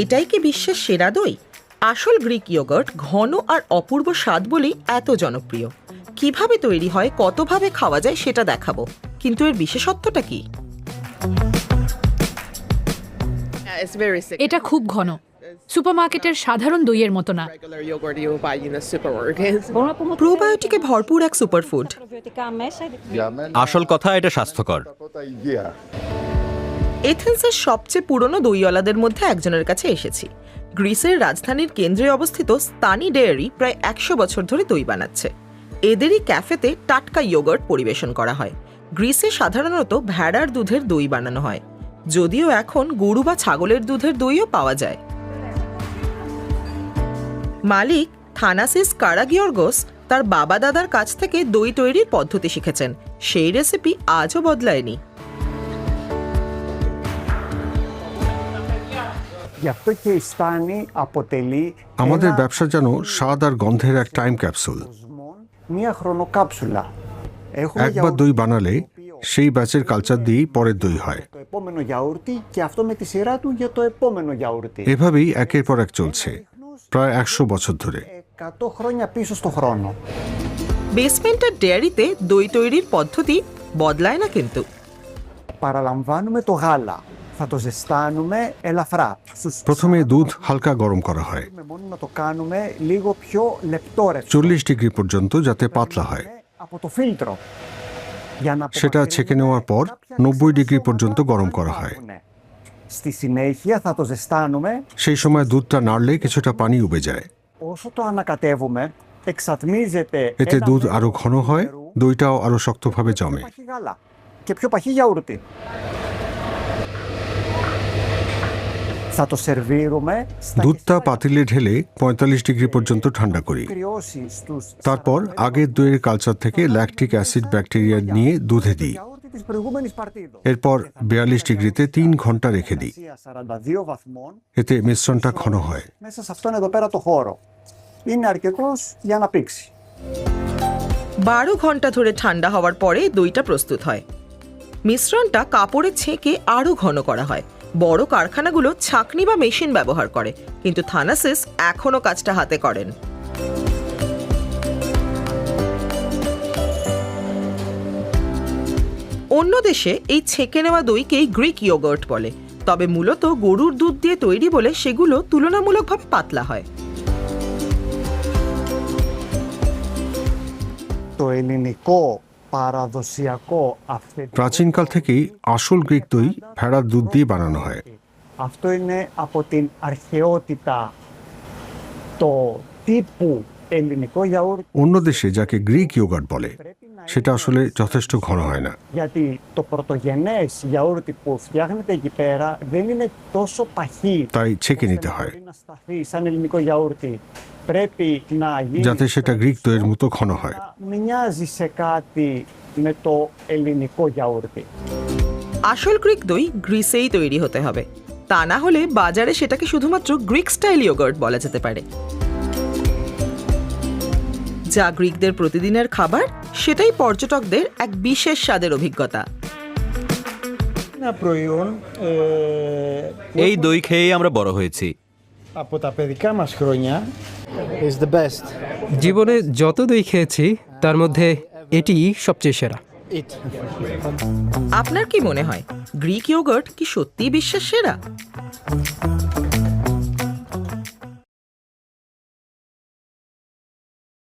এটাই কি বিশ্বের সেরা দই? আসল গ্রিক ইয়োগার্ট ঘন আর অপূর্ব স্বাদ বলেই এত জনপ্রিয়। কিভাবে তৈরি হয়, কতভাবে খাওয়া যায় সেটা দেখাবো, কিন্তু এর বিশেষত্বটা কি? এটা খুব ঘন, সুপারমার্কেটের সাধারণ দইয়ের মতো না। প্রোবায়োটিকে ভরপুর এক সুপারফুড। আসল কথা, এটা স্বাস্থ্যকর। এথেন্সের সবচেয়ে পুরনো দইওয়ালাদের মধ্যে একজনের কাছে এসেছি। গ্রিসের রাজধানীর কেন্দ্রে অবস্থিত স্তানি ডেয়ারি প্রায় 100 বছর ধরে দই বানাচ্ছে। এদেরই ক্যাফেতে টাটকা ইয়োগার্ট পরিবেশন করা হয়। গ্রিসে সাধারণত ভেড়ার দুধের দই বানানো হয়, যদিও এখন গরু বা ছাগলের দুধের দইও পাওয়া যায়। মালিক থানাসিস কারাগিওর্গোস তার বাবা দাদার কাছ থেকে দই তৈরির পদ্ধতি শিখেছেন। সেই রেসিপি আজও বদলায়নি। আমাদের ব্যবসা যেন স্বাদ আর গন্ধের এক টাইম ক্যাপসুল। একবার দই বানালে সেই ব্যাচের কালচার দিয়েই পরের দই হয়। এভাবেই একের পর এক চলছে প্রায় 100 বছর ধরে। বেসমেন্টের ডেয়ারিতে দই তৈরির পদ্ধতি বদলায় না কিন্তু। প্রথমে দুধ হালকা গরম করা হয় 40 ডিগ্রি পর্যন্ত, যাতে পাতলা হয়। সেটা ছেঁকে নেওয়ার পর 90 ডিগ্রি পর্যন্ত গরম করা হয়। সেই সময় দুধটা নাড়লে কিছুটা পানি উবে যায়। এতে দুধ আরো ঘন হয়, দইটাও আরো শক্তভাবে জমে। দুধটা পাতিলে ঢেলে 45 ডিগ্রি পর্যন্ত ঠান্ডা করি। তারপর আগের দইয়ের কালচার থেকে ল্যাকটিক অ্যাসিড ব্যাকটেরিয়া নিয়ে দুধে দিই। এরপর 42 ডিগ্রিতে 3 ঘন্টা রেখে দিই। এতে মিশ্রণটা ঘন হয়। 12 ঘন্টা ধরে ঠান্ডা হওয়ার পরে দইটা প্রস্তুত হয়। মিশ্রণটা কাপড়ে ছেঁকে আরো ঘন করা হয়। বড় কারখানাগুলো ছাঁকনি বা মেশিন ব্যবহার করে, কিন্তু থানাসিস এখনো কাজটা হাতে করেন। অন্য দেশে এই ছেঁকে নেওয়া দইকেই গ্রিক ইয়োগার্ট বলে, তবে মূলত গরুর দুধ দিয়ে তৈরি বলে সেগুলো তুলনামূলকভাবে পাতলা হয়। প্রাচীনকাল থেকেই আসল গ্রিক দই ভেড়ার দুধ দিয়ে বানানো হয়। অন্য দেশে যাকে গ্রিক ইয়োগার্ট বলে, সেটা আসলে যথেষ্ট ঘন হয় না। তাই ছেঁকে নিতে হয়, যাতে সেটা গ্রিক দইয়ের মতো ঘন হয়। আসল গ্রিক দই গ্রিসেই তৈরি হতে হবে, তা না হলে বাজারে সেটাকে শুধুমাত্র গ্রিক স্টাইল ইয়োগার্ট বলা যেতে পারে। যা গ্রিকদের প্রতিদিনের খাবার, সেটাই পর্যটকদের এক বিশেষ স্বাদের অভিজ্ঞতা। এই দই খেয়েই আমরা বড় হয়েছি। জীবনে যত দই খেয়েছি তার মধ্যে এটিই সবচেয়ে সেরা। আপনার কি মনে হয়, গ্রিক ইয়োগার্ট কি সত্যিই বিশ্বের সেরা?